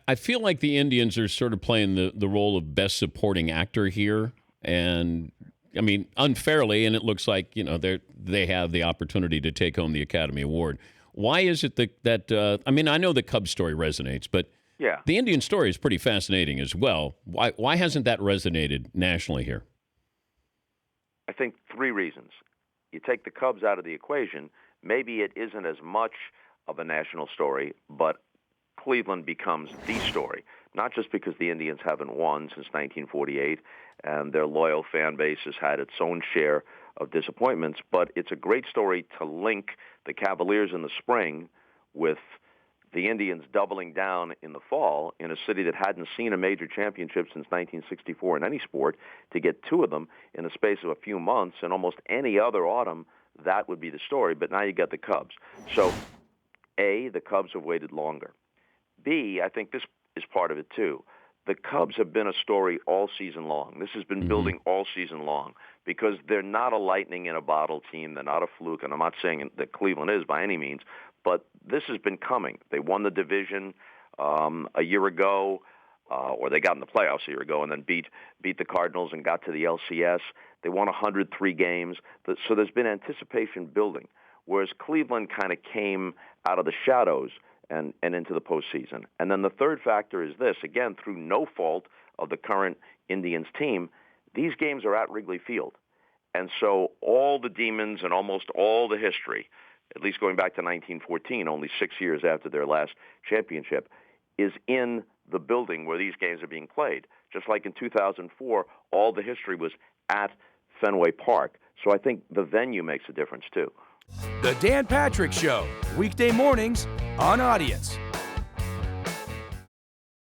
I feel like the Indians are sort of playing the role of best supporting actor here, and I mean unfairly, and it looks like they have the opportunity to take home the Academy Award. Why is it that I mean, I know the Cubs story resonates, but Yeah. the Indian story is pretty fascinating as well. Why hasn't that resonated nationally here? I think three reasons. You take the Cubs out of the equation, maybe it isn't as much of a national story, but Cleveland becomes the story, not just because the Indians haven't won since 1948 and their loyal fan base has had its own share of disappointments, but it's a great story to link the Cavaliers in the spring with the Indians doubling down in the fall in a city that hadn't seen a major championship since 1964 in any sport, to get two of them in the space of a few months. And almost any other autumn, that would be the story. But now you got the Cubs. So, A, the Cubs have waited longer. B, I think this is part of it too. The Cubs have been a story all season long. This has been building all season long because they're not a lightning in a bottle team. They're not a fluke, and I'm not saying that Cleveland is by any means, but this has been coming. They won the division a year ago, or they got in the playoffs a year ago, and then beat the Cardinals and got to the LCS. They won 103 games. So there's been anticipation building, whereas Cleveland kind of came out of the shadows and into the postseason. And then the third factor is this, again, through no fault of the current Indians team, these games are at Wrigley Field. And so all the demons and almost all the history, at least going back to 1914, only 6 years after their last championship, is in the building where these games are being played. Just like in 2004, all the history was at Fenway Park. So I think the venue makes a difference too. The Dan Patrick Show, weekday mornings on Audience.